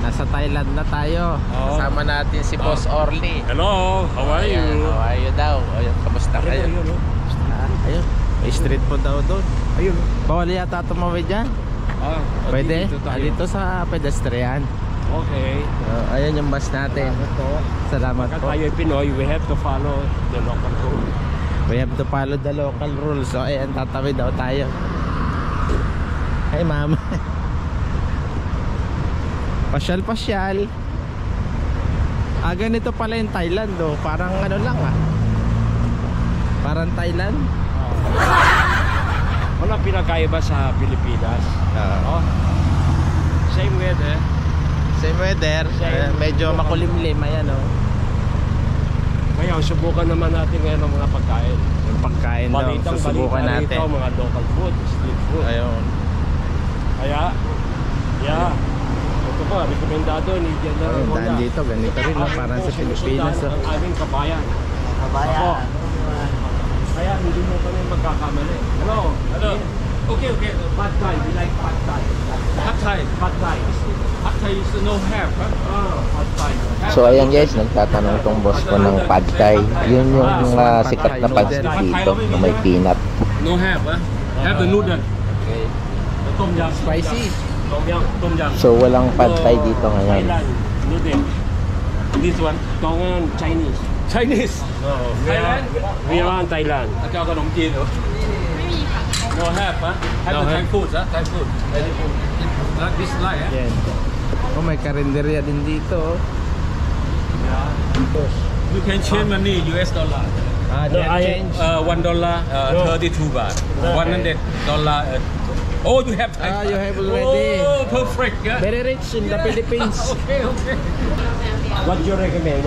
Nasa Thailand na tayo. Kasama natin si Boss Orly. Hello, how are you? How are you daw? Ayun, kamusta kayo? Ayun, may street food daw doon. Ayun. Bawal yata tumawid dyan? Pwede? Dito sa pedestrian. Okay. Ayun yung bus natin. Salamat po. Tayo Pinoy, we have to follow the local rule. We have to follow the local rules. So ayan, tatawid daw tayo. Hey ma'am. Pasyal-pasyal. Ganito pala yung Thailand do. Parang ano lang Parang Thailand. Walang pinakaiba sa Pilipinas. Same weather. Same weather. Medyo makulimlim. Ayan o. Ngayon, subukan naman natin ngayon ang mga pagkain. Yung pagkain daw, susubukan natin. Rito, mga local food, street food. Ayun. Kaya, ito pa, rekomendado ni General Hoya. Daan dito, ganito rin parang sa Pilipinas. Ang aming kabayan. Ako. Kaya hindi mo kami magkakamali. Hello. Okay. Pad Thai, we like Pad Thai. Pad Thai. Pad Thai. Pad Thai is no have, Pad Thai. So ayan guys, nagtatanong tong boss ko ng Pad Thai. Yun yung sikat na pad dito na may peanut. No have, have the noodle. Okay. Tom yum. Spicy. Tom yum. So walang Pad Thai dito ngayon. Thailand noodle. This one, Tongan Chinese. Thailand? We are in Thailand. No have, have the Thai food, Thai food. Like this line, Yan. May karinderya din dito. You can change money US dollar. Change. $1, 32 baht. $100. Oh, you have Thai. You have already. Oh, perfect. Yeah. Very rich in the Philippines. Okay. What you recommend?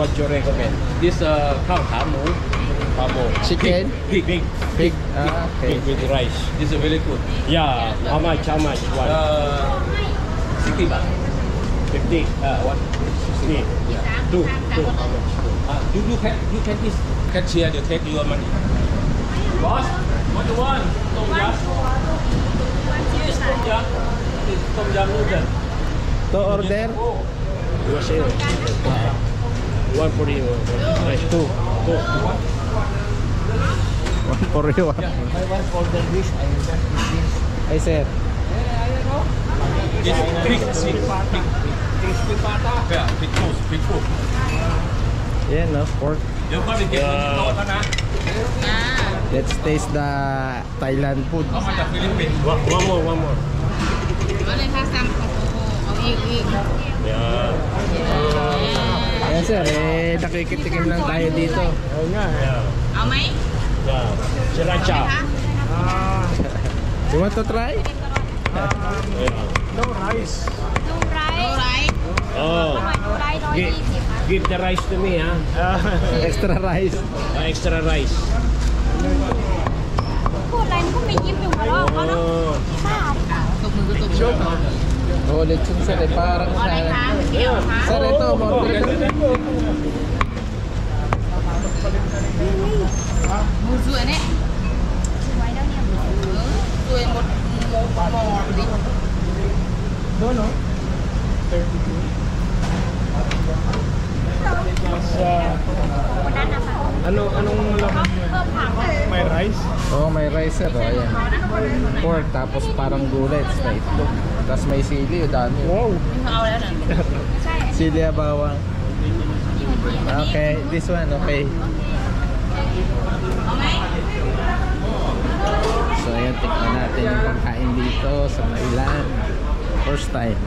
This khao thả mu. Chicken. Pig. Pig. Pig with rice. This is very good. Yeah. How much? One. 60 baht. 50. One. 60. Yeah. Two. How much? You can eat. Cashier, they take your money. Boss, what do you want? Tom yum. Yes, tom yum. Tom yum noodle. To order. What's it? One for you. Rice. Two. One for you. I want order this. I will just eat this. Ay sir. This pig. Yeah, pig food. Yan no, pork. You'll probably get $1 Let's taste the Thailand food. How much the Philippines? One more. เอาเลยค่ะสั่งของเอาอีก Yeah. Ayan sir, nakikitikim lang tayo dito. Oo nga. Yeah. เอาไหม Yeah. Sriracha. คะ You want to try? Yeah. No rice. ดูไรไร Oh. ดูไร120ค่ะ Give the rice to me, Extra rice. Extra rice. พูดอะไรนี่ก็ไม่ยิ้มอยู่หัวเราะเขาเนาะ Oh. บ้าตบมือก็ตบมือ Oh, lechon sir, parang เอาอะไรคะเดี๋ยวคะ Sir, ito, order. มูสวยเนี่ยสวยแล้วเนี่ยสวยหมดหมดดิ No. คนนั้นนะคะ Anong laman? เพิ่มผัก May rice? Oh, may rice sir. Oh, ayan. Pork, tapos parang gulay, na itlog. Tapos may sili, dami. Wow. เอาแล้วเนี่ยไม่ใช่ Sili bawang. Okay, this one, okay. เอาไหม So ayan, tikman natin yung pagkain dito sa Thailand. First time.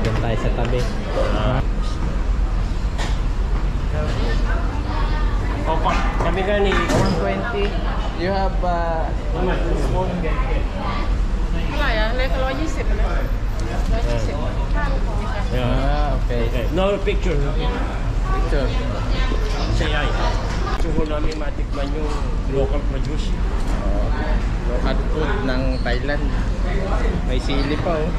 Diyan tayo sa tabi. Opa, kami gani. 120. You have spoon. เท่าไหร่อะเล็ก120นะ120 Okay. Okay. No picture. Picture. Say ay. Gusto ko namin matikman yung local produce. Local food ng Thailand. May sili pa oh.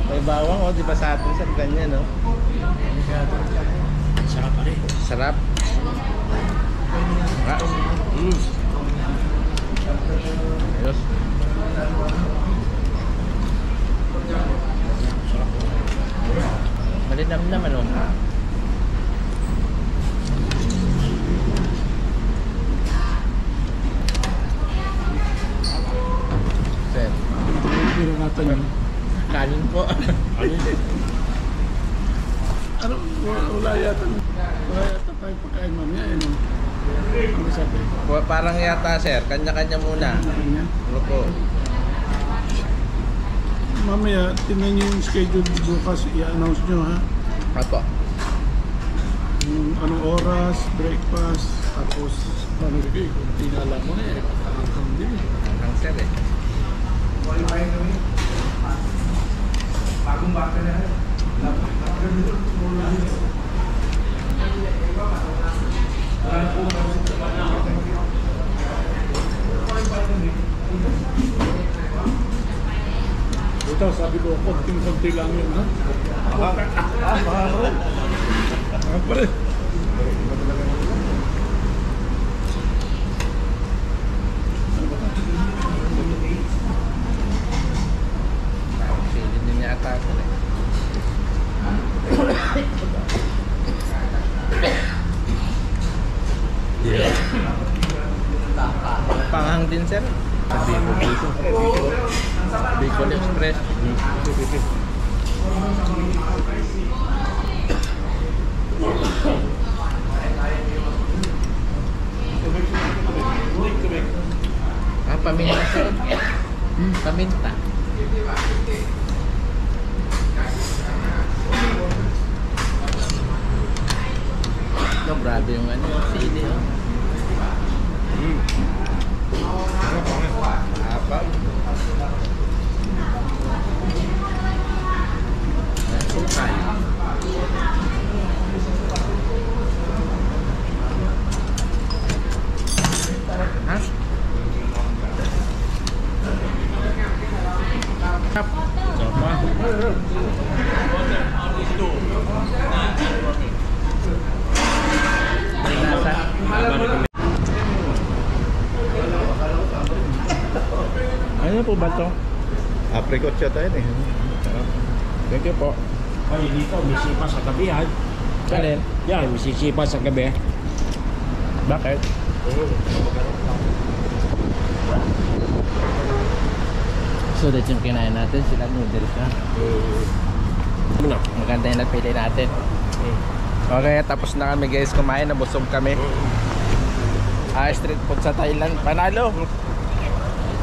May bawang oh, di ba sa atin sa ganyan oh. Sarap pa rin. Sarap. Nga. Ayos. Malinam naman oh. Sir, Hindi na natin yun. kanin po. Ano, wala yata tayo pagkain mamaya, no? Ano sabi? Parang yata sir, kanya-kanya muna. Ganyan. Opo. Mamaya, tingnan nyo yung schedule bukas, i-announce nyo, ha? Apo. Yung anong oras, breakfast, tapos ano bigay, kung tinala mo na eh, patangkang din eh. Ang sir eh. Bagong bata na eh. Ito, sabi ko, konting-konti lang yun, ha? Pare. Silid din yata ako eh. Panghang din sir. Sa Bicol Express. Paminta sir. Paminta. No, grabe yung ano, sili oh. Apa? Sukay. Ha? Kap. Coba. Ano po ba to? Apricot siya tayo eh. Thank you po. Ay, dito, may sipa sa gabi, ha? Alin? Yan, may sisipa sa gabi. Bakit? So that's yung kinain natin, sila noodles na. Ano? Maganda yung napili natin. Okay, tapos na kami guys kumain, nabusog kami. Street food sa Thailand, panalo.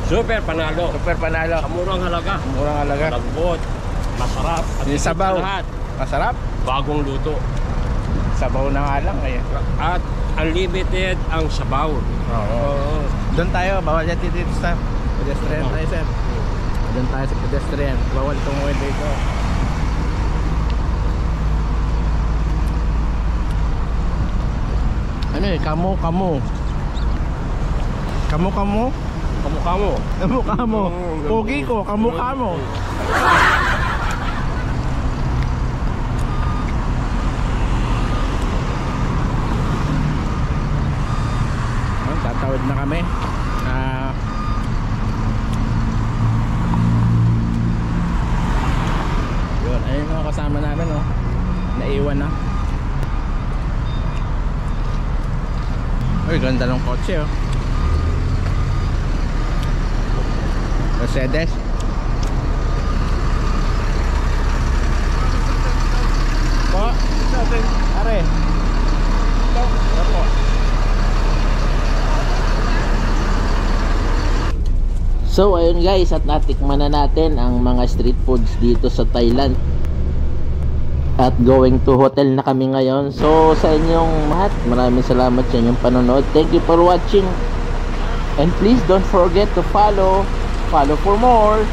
Super panalo. Super panalo. Sa murang halaga. Murang halaga. Lambot. Masarap. At Yung sabaw. lahat, Masarap. bagong luto. Sabaw na nga lang eh. At unlimited ang sabaw. Oo. Doon tayo, bawal yan dito sa pedestrian tayo sir. Doon tayo sa pedestrian, bawal tumuwi dito. Ano eh, kamo. Kamukha mo. Kamukha mo. Pogi ko, kamukha mo. Tatawid na kami. Yun, ayun mga kasama namin oh. Naiwan na. Uy, ganda ng kotse oh. Mercedes. Po, are. Po. So ayun guys, at natikman na natin ang mga street foods dito sa Thailand. At going to hotel na kami ngayon. So sa inyong lahat, maraming salamat sa inyong panonood. Thank you for watching. And please don't forget to follow for more.